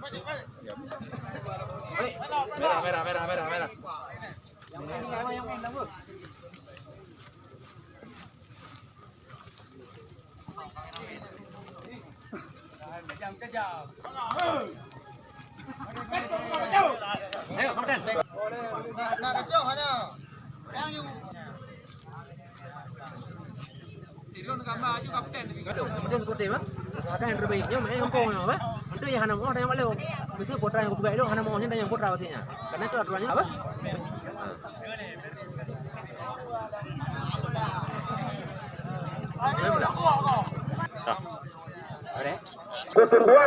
Merah. Ayo, kapten. Nak kacau mana? Yang you. Tilon gambar aja kapten. Kemudian seperti apa? Ada yang terbaiknya, main kampung apa? Itu yang hana mau ada yang malu. Itu putra yang buka itu hana mau ini yang putra artinya. Karena itu aturannya apa? Kusum 12,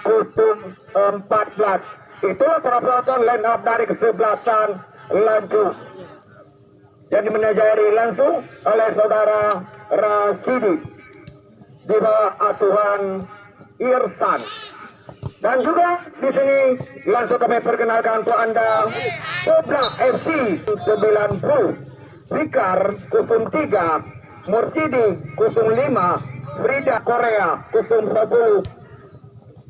kusum 14. Itulah para penonton line up dari kesebelasan lanjut. Yang dimenajari langsung oleh saudara Rasidi di bawah asuhan Irsan. Dan juga di sini langsung kami perkenalkan untuk Anda Pobla FC 90, Fikar kusum 3, Mursidi kusum 5, Frida Korea kusum 10,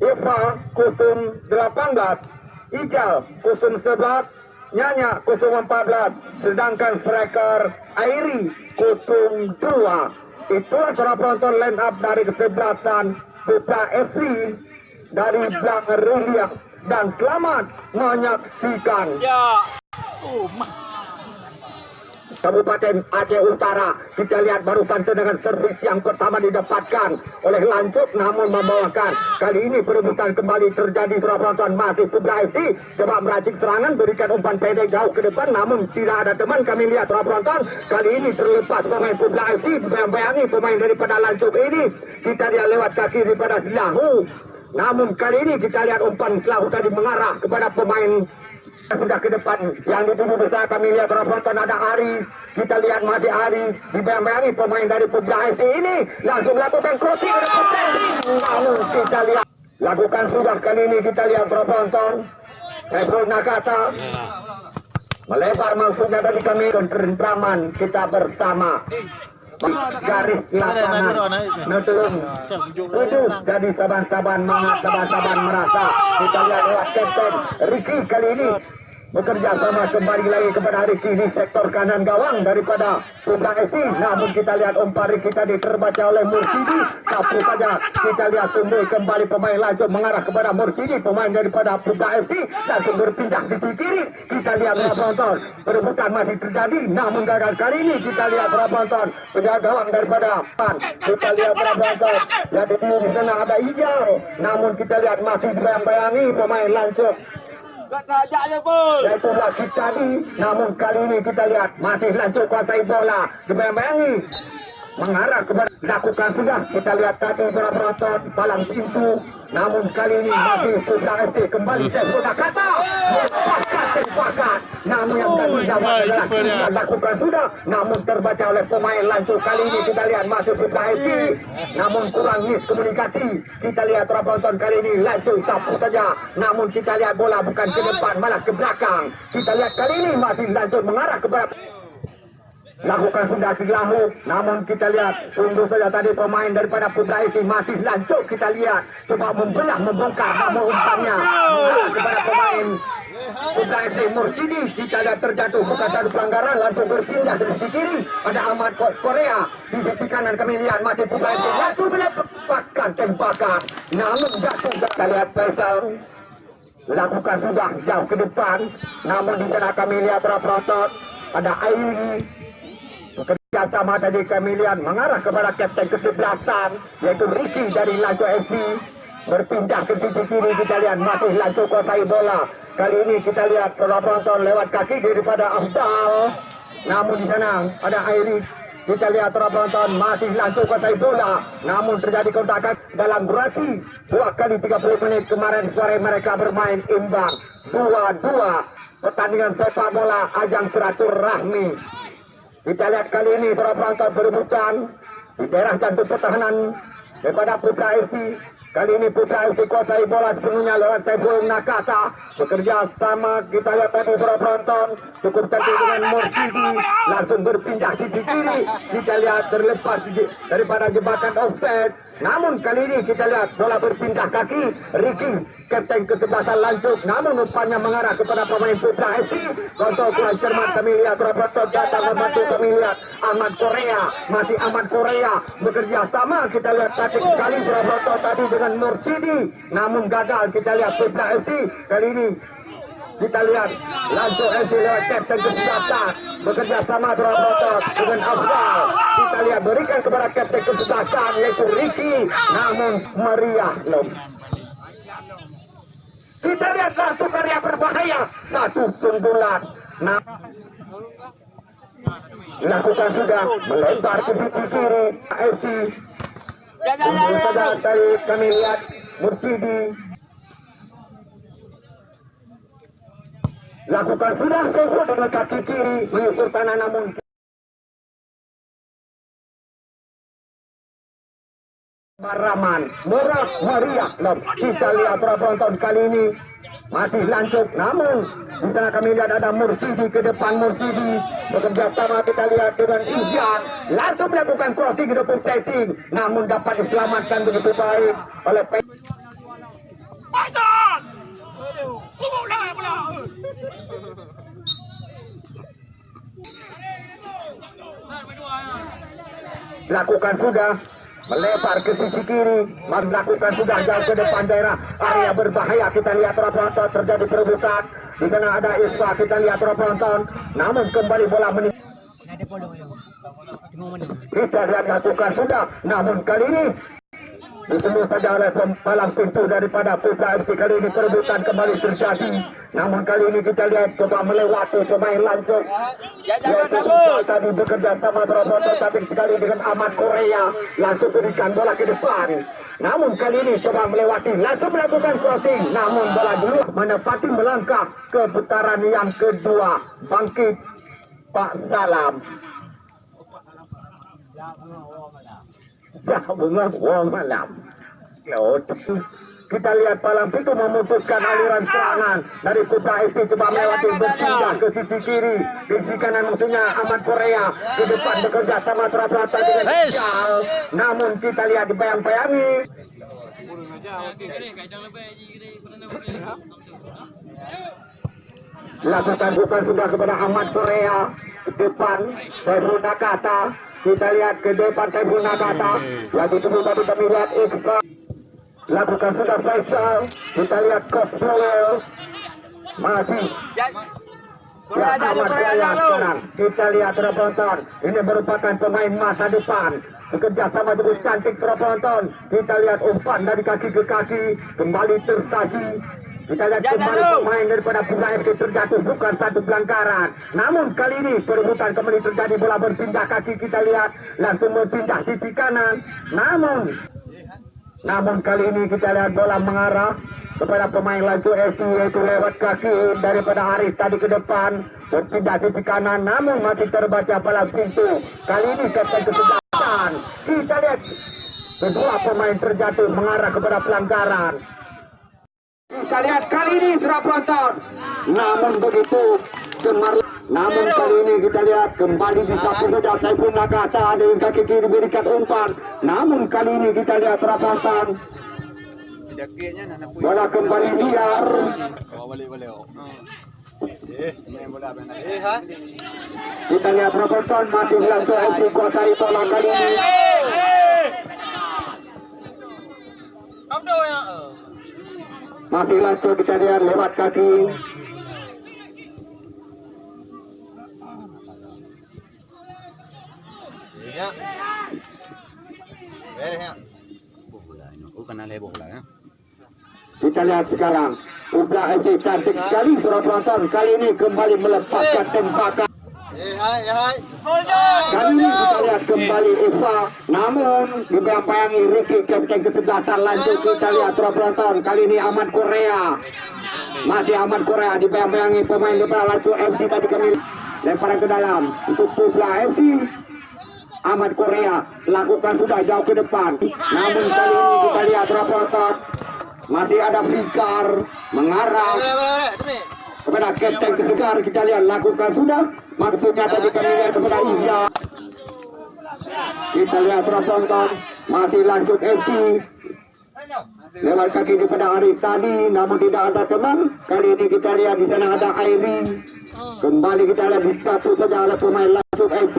Eva kusum 18, Ijal kusum 11, Nyanya kusum 14, sedangkan striker Airi kusum 2. Itulah para penonton line up dari kesebelasan Buka FC dari Blang Rulia, dan selamat menyaksikan. Kabupaten Aceh Utara, kita lihat barusan dengan servis yang pertama didapatkan oleh Lanjut, namun membawakan. Kali ini perebutan kembali terjadi. Para penonton masih Pobla FC coba meracik serangan, berikan umpan pendek jauh ke depan, namun tidak ada teman. Kami lihat para penonton kali ini terlepas pemain Pobla FC. Bayangi pemain daripada Lanjut ini, kita lihat lewat kaki daripada Selahu. Namun kali ini kita lihat umpan Selahu tadi mengarah kepada pemain sudah ke depan yang dituju besar. Kami lihat para penonton ada Ari, kita lihat masih Ari, dibayang-bayangi pemain dari Pobla FC ini langsung melakukan crossing, namun kita lihat lakukan sudah. Kali ini kita lihat para penonton Saiful Nakata melebar maksudnya dari kami kerentraman kita bersama garis lapangan Nutulung itu jadi saban-saban merasa. Kita lihat lewat kapten Ricky kali ini bekerja sama kembali lagi kepada Ricky di sektor kanan gawang daripada Pobla FC. Namun kita lihat umpan Ricky tadi terbaca oleh Mursidi, sapu saja. Kita lihat tumbuh kembali pemain Lanjut mengarah kepada Mursidi, pemain daripada Pobla FC langsung berpindah di sisi kiri. Kita lihat para penonton perebutan masih terjadi, namun gagal. Kali ini kita lihat para penonton penjaga gawang daripada Pan. Kita lihat para penonton lihat di sana ada Ijal, namun kita lihat masih bayang-bayangi pemain Lanjut. Yaitu lagi tadi, namun kali ini kita lihat masih Lanjut kuasai bola, dibayang-bayangi mengarah kepada lakukan sudah. Kita lihat tadi para penonton palang pintu, namun kali ini masih Pobla FC kembali. Saya sudah kata tembakan, namun yang tadi adalah kita lakukan sudah, namun terbaca oleh pemain Lanjut. Kali ini kita lihat masih Pobla FC, namun kurang miskomunikasi. Kita lihat para penonton kali ini Lanjut sapu saja, namun kita lihat bola bukan ke depan malah ke belakang. Kita lihat kali ini masih Lanjut mengarah kepada lakukan sudah Selahu, namun kita lihat tunggu saja tadi pemain daripada Pobla FC masih Lanjut. Kita lihat coba membelah, membongkar, namun umpannya kepada pemain Pobla FC Mursidi. Kita lihat terjatuh, bukan satu pelanggaran, langsung berpindah dari sisi kiri. Ada Ahmad Korea di sisi kanan. Kami lihat masih Pobla FC langsung melepaskan tembakan, namun jatuh. Kita lihat Faisal lakukan sudah jauh ke depan, namun di sana kami lihat penonton ada Airi bekerja sama tadi. Kami lihat mengarah kepada kapten kesebelasan yaitu Ricky dari Lanjut FC berpindah ke sisi kiri. Kita lihat masih Lanjut kuasai bola. Kali ini kita lihat para penonton lewat kaki daripada Afdal, namun di sana ada Airi. Kita lihat para penonton masih Lanjut kuasai bola, namun terjadi kontakan dalam durasi 2 kali 30 menit. Kemarin sore mereka bermain imbang 2-2 pertandingan sepak bola ajang silaturahmi. Kita lihat kali ini para penonton berebutan di daerah jantung pertahanan daripada Pobla FC. Kali ini Pobla FC kuasai bola sepenuhnya lewat Saiful Nakata bekerja sama. Kita lihat tadi para penonton cukup cantik dengan Mursidi langsung berpindah sisi kiri. Kita lihat terlepas daripada jebakan offset, Namun kali ini kita lihat bola berpindah kaki. Ricky, kapten kesebelasan lancuk. Namun umpannya mengarah kepada pemain Putra FC. Kontrol kurang cermat kami lihat. Robotot datang membantu kami lihat. Ahmad Korea, masih Ahmad Korea bekerja sama. Kita lihat tadi sekali Robotot tadi dengan Mursidi. Namun gagal kita lihat Putra FC. Kali ini kita lihat langsung FC lewat kapten kesebelasan bekerja sama Robotot dengan Afdal. Kita lihat berikan kepada kapten kesebelasan yaitu Ricky. Namun meriah loh. Kita lihat satu karya berbahaya, satu sundulan. Nah, lakukan sudah melebar ke sisi kiri FC. Kemudian saja tadi kami lihat Mursidi. Lakukan sudah sesuai dengan kaki kiri menyusur tanah namun Baraman murah meriah. Kita lihat penonton kali ini masih lancuk, namun di sana kami lihat ada Mursidi ke depan. Mursidi bekerja sama kita lihat dengan Izyan langsung melakukan crossing ke depan passing, namun dapat diselamatkan begitu baik oleh lakukan sudah melebar ke sisi kiri, melakukan sudah jauh ke depan daerah area berbahaya. Kita lihat penonton terjadi perebutan di sana ada Isfa. Kita lihat penonton, namun kembali bola kita lihat lakukan sudah, namun kali ini ditunggu saja oleh palang pintu daripada Putra FC. Kali ini perebutan kembali terjadi, namun kali ini kita lihat coba melewati pemain langsung tadi bekerja sama Robotot tapi sekali dengan Ahmad Korea langsung berikan bola ke depan. Namun kali ini coba melewati langsung melakukan crossing, namun bola dulu menepati melangkah ke putaran yang kedua. Bangkit Pak Salam. Malam. Kita lihat palang pintu memutuskan aliran serangan dari Putra FC, coba melewati berpindah ke sisi kiri, di sisi kanan maksudnya Ahmad Korea ke depan bekerja sama Terapata dengan Jal. Namun kita lihat dibayang-bayangi lakukan bukan sudah kepada Ahmad Korea ke depan Saiful Nakata. Kita lihat ke depan Saiful Nakata lagi tunggu tadi kami lihat Iqbal lakukan sudah Faisal. Kita lihat Coach Noel masih Ahmad Korea sekarang. Kita lihat penonton, ini merupakan pemain masa depan bekerja sama dengan cantik penonton. Kita lihat umpan dari kaki ke kaki kembali tersaji. Kita lihat kembali pemain daripada Putra FC terjatuh, bukan satu pelanggaran. Namun kali ini perebutan kembali terjadi, bola berpindah kaki. Kita lihat langsung berpindah sisi kanan. Namun kali ini kita lihat bola mengarah kepada pemain Lancuk FC yaitu lewat kaki daripada Haris tadi ke depan berpindah sisi kanan, namun masih terbaca palang pintu. Kali ini kapten kesebelasan. Kita lihat kedua pemain terjatuh mengarah kepada pelanggaran. Kita lihat kali ini sudah penonton, namun begitu namun kali ini kita lihat kembali disapu saja Saiful Nakata dengan kaki kiri berikan umpan. Namun kali ini kita lihat sudah penonton, bola kembali liar. Kita lihat penonton masih Lancuk FC kuasai bola kali ini. Masih Lancuk kita lihat lewat kaki. Kita lihat sekarang Putra FC cantik sekali surat penonton. Kali ini kembali melepaskan tembakan. Kali ini kita lihat kembali Eva, namun dibayang-bayangi Ricky kapten kesebelasan Lancuk. Kita lihat surat penonton. Kali ini Ahmad Korea, masih Ahmad Korea dibayang-bayangi pemain daripada Lancuk FC. Tadi kami lemparan ke dalam untuk Putra FC. Ahmad Korea lakukan sudah jauh ke depan, namun kali ini kita lihat rapotan masih ada Fikar mengarah kepada kapten kesegar. Kita lihat lakukan sudah, maksudnya tadi kami lihat kepada Izya. Kita lihat rapotan masih lanjut FC. Lewat kaki kepada Aris tadi, namun tidak ada teman. Kali ini kita lihat di sana ada Airi. Kembali kita lihat di satu saja oleh pemain lanjut FC.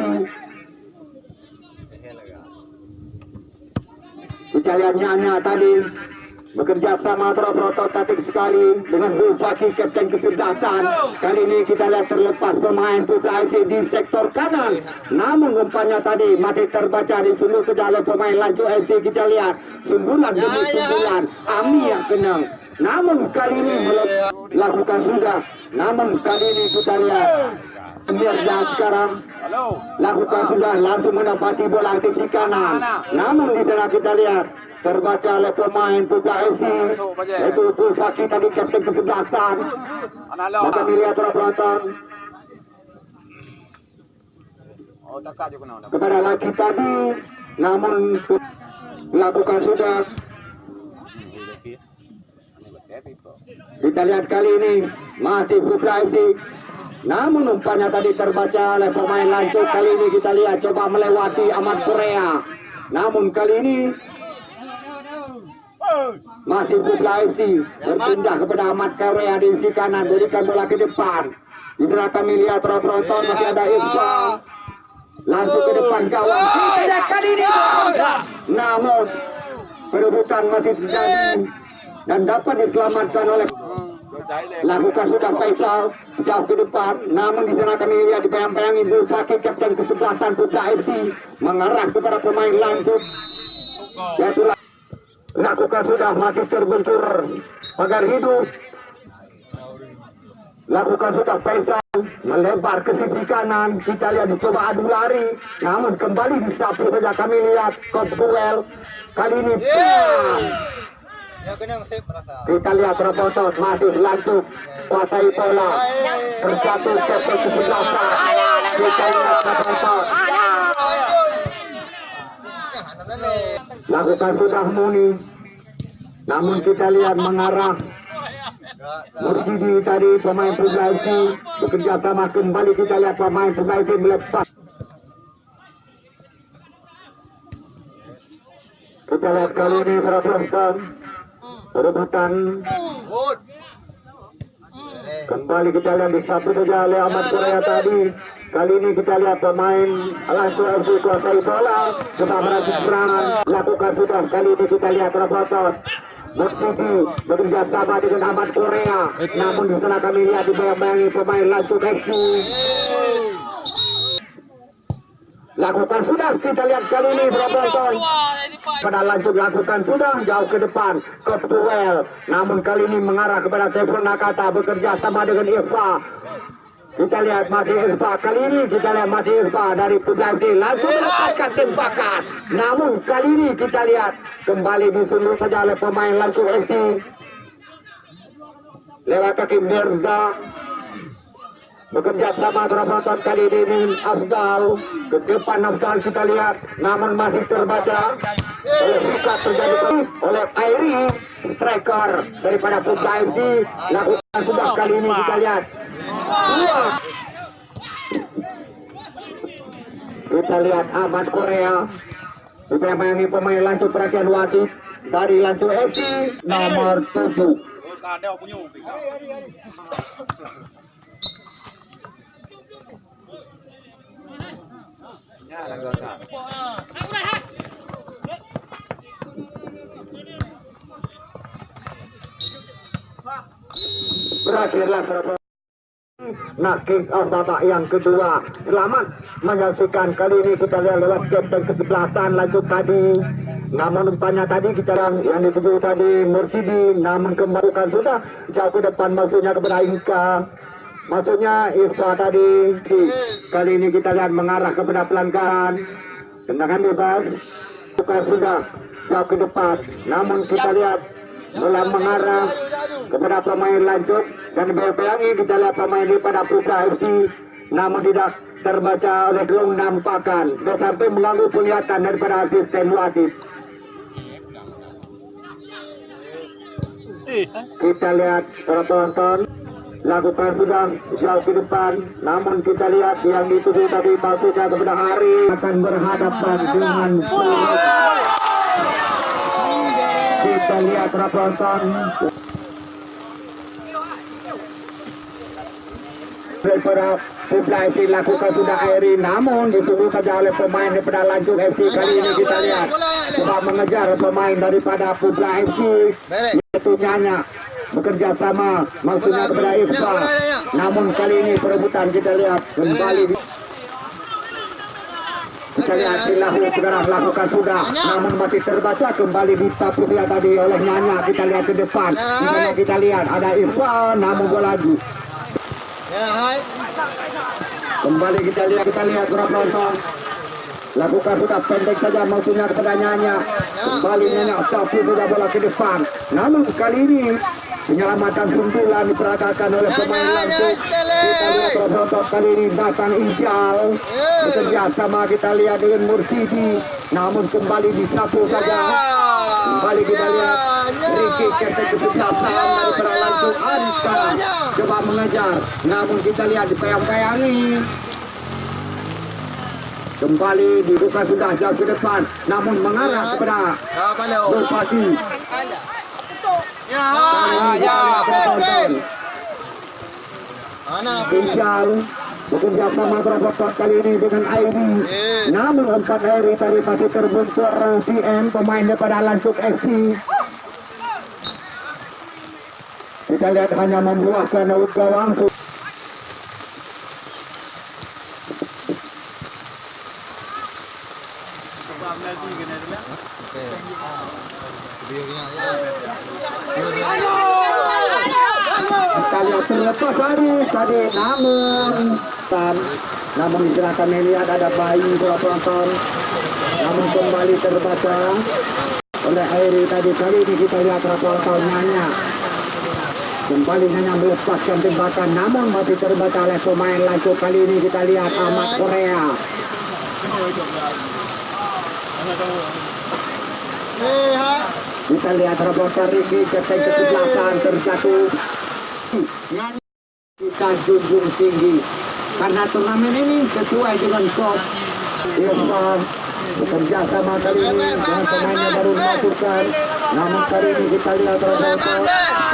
Kita lihat Nyanya tadi bekerja sama prototatik sekali dengan Bupati Kapten kecerdasan. Kali ini kita lihat terlepas pemain Putra FC di sektor kanan. Namun umpannya tadi masih terbaca di sundul saja oleh pemain Lanjut FC. Kita lihat sundulan demi sundulan. Ami yang kena. Namun kali ini belum lakukan sudah. Namun kali ini kita lihat Mirza sekarang lakukan sudah langsung mendapati bola sisi kanan. Namun di sana kita lihat terbaca oleh pemain Putra FC yaitu Bupati tadi kapten kesebelasan. Maka melihat penonton kepada laki tadi, namun lakukan sudah. Kita lihat kali ini masih Putra FC. Namun umpannya tadi terbaca oleh pemain Lanjut. Kali ini kita lihat coba melewati Ahmad Korea. Namun kali ini masih Putra FC berpindah kepada Ahmad Korea di sisi kanan, berikan bola ke depan. Di sana kami lihat penonton masih ada Irfa. Langsung ke depan gawang. Kita lihat kali ini. Namun perebutan masih terjadi dan dapat diselamatkan oleh lakukan sudah Faisal jauh ke depan. Namun di sana kami lihat dibayang-bayangi Bupati kapten kesebelasan Putra FC mengarah kepada pemain Lanjut. Yaitu lakukan sudah masih terbentur pagar hidup. Lakukan sudah Faisal melebar ke sisi kanan. Kita lihat dicoba adu lari, namun kembali disapu saja. Kami lihat Kopkuel kali ini. Kita lihat Robotot masih langsung kuasai bola, terjatuh ke kesebelasan. Kita lihat Robotot lakukan sudah Muni, namun kita lihat mengarah Mursidi tadi pemain Putra FC bekerja sama. Kembali kita lihat pemain Putra FC melepas. Kita lihat kali ini penonton perebutan kembali kita lihat di satu saja oleh Ahmad Korea tadi. Kali ini kita lihat pemain Lanjut FC kuasai bola, coba meracik serangan, lakukan sudah. Kali ini kita lihat Robotot Mursidi bekerja sama dengan Ahmad Korea. Namun di sana kami lihat dibayang-bayangi pemain Lanjut FC. Lakukan sudah, kita lihat kali ini penonton pada Lanjut lakukan sudah jauh ke depan Kopkuel. Namun kali ini mengarah kepada Tefon Nakata bekerja sama dengan Irfa. Kita lihat masih Irfa. Kali ini kita lihat masih Irfa dari Putra FC langsung melepaskan tembakan. Namun kali ini kita lihat kembali disundul saja oleh pemain Lanjut FC lewat kaki Mirza. Bekerja sama penonton kali ini dengan Afdal. Ke depan Afdal kita lihat, namun masih terbaca oleh Sikat terjadi oleh Airi, striker daripada Putra FC. Lakukan sudah kali ini kita lihat. Kita lihat Ahmad Korea. Kita menyanyi pemain Lanjut, perhatian wasit dari Lanjut FC nomor 7. Berakhirlah nah kick off babak yang kedua. Selamat menyaksikan. Kali ini kita lihat lewat kapten kesebelasan Lanjut tadi. Namun umpannya tadi kita yang dituju tadi Mursidi, namun kembalikan sudah jauh ke depan, maksudnya kepada Inka. Maksudnya Irfa tadi. Kali ini kita lihat mengarah kepada pelanggaran. Tendangan bebas. Bukan sudah jauh ke depan. Namun kita lihat bola mengarah kepada pemain Lanjut. Dan bayangi kita lihat pemain ini pada Putra FC. Namun tidak terbaca oleh belum nampakan. Sampai mengganggu penglihatan daripada asisten wasit. Kita lihat para penonton. Lakukan sudah jauh ke depan. Namun kita lihat yang dituju tadi maksudnya kepada Hari akan berhadapan dengan kita lihat para penonton daripada Publai FC lakukan sudah airi, namun ditunggu saja oleh pemain daripada Lanjut FC. Kali ini kita lihat coba mengejar pemain daripada Publai FC, yaitu Nyanya bekerja sama maksudnya kepada Irfa, namun kali ini perebutan kita lihat kembali kita lihat Silahu sekarang lakukan sudah, namun masih terbaca kembali disapu tadi oleh Nyanya. Kita lihat ke depan, di sana kita lihat ada Irfan, namun bola lagi. Kembali kita lihat para penonton lakukan sudah pendek saja maksudnya kepada Nyanya. Kembali Nyanya sapu sudah bola ke depan, namun kali ini penyelamatan sundulan diperagakan oleh pemain Langsung. Kita lihat para penonton kali ini datang Ijal bekerja sama kita lihat dengan Mursidi, namun kembali disapu saja. Kembali kita lihat Ricky ketek kesebelasan daripada Langsung. Arista coba mengejar, namun kita lihat dipayang-payangi. Kembali dibuka sudah jauh ke depan, namun mengarah kepada Nurpati. Ijal bekerja sama berapa kali ini dengan Airi, namun 4 Airi tadi masih terbuntur CM pemain daripada Langsung FC. Kita lihat hanya membuahkan out gawang. Kita lihat terlepas tadi, namun diserahkan melihat ada bayi bola penonton, namun kembali terbaca oleh Airi tadi. Kali ini kita lihat penonton Nyanya kembali Nyanya melepaskan tembakan, namun masih terbaca oleh pemain Langsung. Kali ini kita lihat Ahmad Korea. Kita lihat reporter Ricky ketek kesebelasan terjatuh. Kita junjung tinggi karena turnamen ini sesuai dengan skop. Irfan bekerja sama kali ini dengan pemainnya baru dimasukkan, namun kali ini kita lihat reporter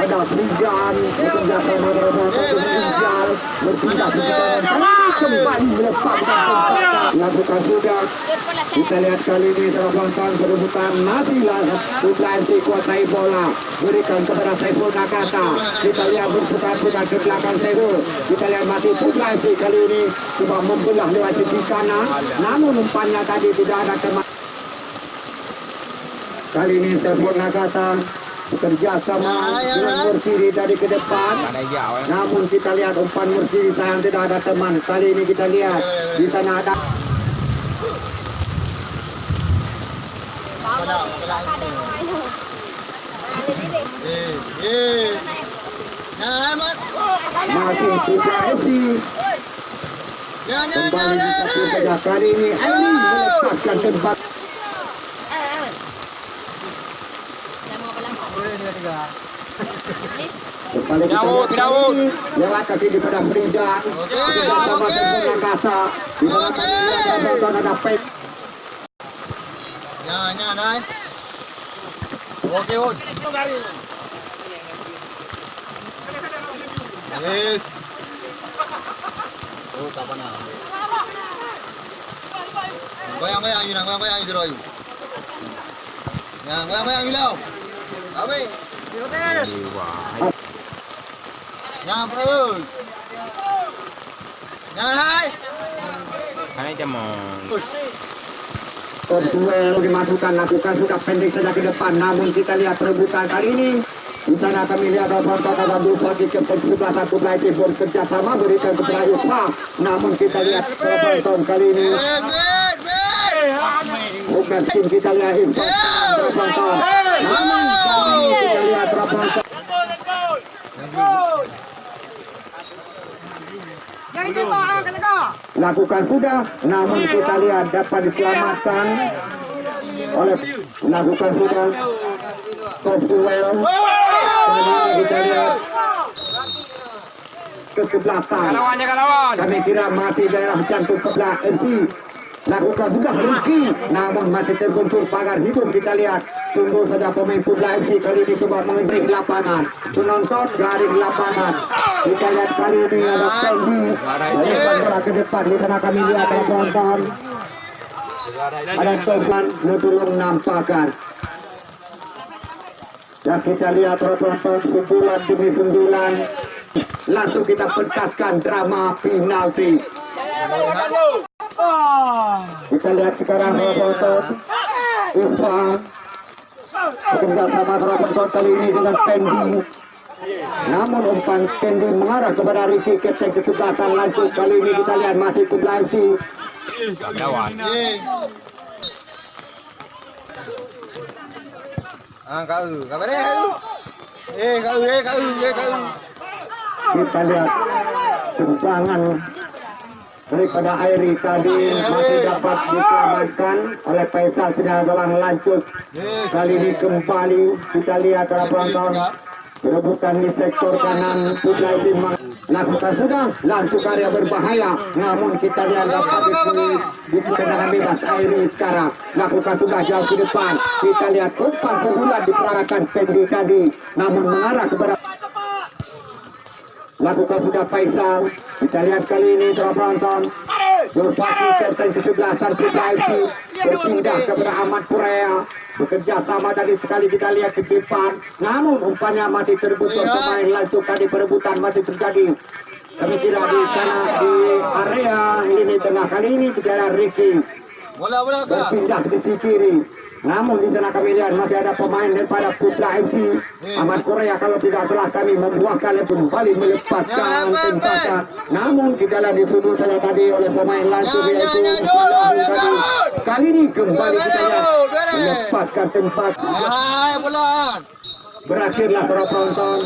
ada Frijan bekerja sama reporter Rijal berpindah ke kanan kembali melepaskan lakukan sudah. Kita lihat kali ini terobosan perebutan masihlah Publai FC kuasai bola, berikan kepada Saiful Nakata. Kita lihat berputar-putar ke belakang Saiful. Kita lihat masih Publai FC kali ini coba membelah lewat sisi kanan, namun umpannya tadi tidak ada teman. Kali ini Saiful Nakata bekerja sama dengan Mursidi dari ke depan, namun kita lihat umpan Mursidi sayang tidak ada teman. Kali ini kita lihat di sana ada masih Publai FC. Kembali disatu saja kali ini Aini melepaskan tempat. Kembali lewat kaki daripada Frijan bersama dengan Kasa. Di mana kali ini ada Pep. Oke, yes. Oh, kapan na? Goyang-goyang yun, goyang-goyang yun, Roy. Yan, goyang-goyang ilaw. Awe. Yan, bro. Yan, hai. Kanai jamon. Duel dimasukkan, lakukan sudah pendek saja ke depan, namun kita lihat perebutan kali ini. Di sana kami lihat reporter ada Dulfati Kapten 11 Publai FC bekerja sama berikan kepada Irfa, namun kita lihat penonton kali ini bukan tim kita lihat Irfa penonton, namun kali ini kita lihat penonton lakukan sudah, namun kita lihat dapat diselamatkan oleh lakukan sudah top duel. Kita lihat kesebelasan. Kami kira masih daerah jantung sebelah FC, lakukan sudah Ricky, namun masih terbentur pagar hidup. Kita lihat, tunggu saja pemain Putra FC kali ini coba mengerik lapangan, penonton garis lapangan. Kita lihat kali ini ada Fendi melemparkan bola ke depan. Di sana kami lihat ada penonton, ada Sofan Nudulung nampakkan. Dan kita lihat penonton sundulan demi sundulan. Langsung kita pentaskan drama penalti. Kita lihat sekarang penonton Irfan bekerja sama penonton kali ini dengan Fendi. Namun umpan Fendi mengarah kepada Ricky, kapten kesebelasan lanjut. Kali ini kita lihat masih Putra FC. Kau, kabar kau? Kau. Kita lihat tendangan daripada Airi tadi masih dapat diselamatkan oleh Faisal Penyagelang lanjut. Kali ini kembali kita lihat para penonton perebutan di sektor kanan. Putra FC lakukan sudah langsung karya berbahaya, namun kita lihat dapat di tendangan bebas. Airi sekarang lakukan sudah jauh ke depan. Kita lihat umpan pukulan diperagakan Fendi tadi, namun mengarah kepada lakukan sudah Faisal. Kita lihat kali ini para penonton Zulfaqi, kapten kesebelasan Putra FC, berpindah kepada Ahmad Korea. Bekerja sama tadi sekali kita lihat ke depan, namun umpannya masih terputus. Pemain lanjut tadi perebutan masih terjadi. Kami kira di sana di area lini tengah. Kali ini kita lihat Ricky Bola berpindah ke sisi kiri. Namun di sana kami lihat masih ada pemain daripada Putra FC. Ahmad Korea kalau tidak salah kami membuahkan kembali melepaskan tempasan. Namun kita lihat dituduh saja tadi oleh pemain langsung yaitu kali ini kembali kita lihat melepaskan tempat. Bola. Berakhirlah para penonton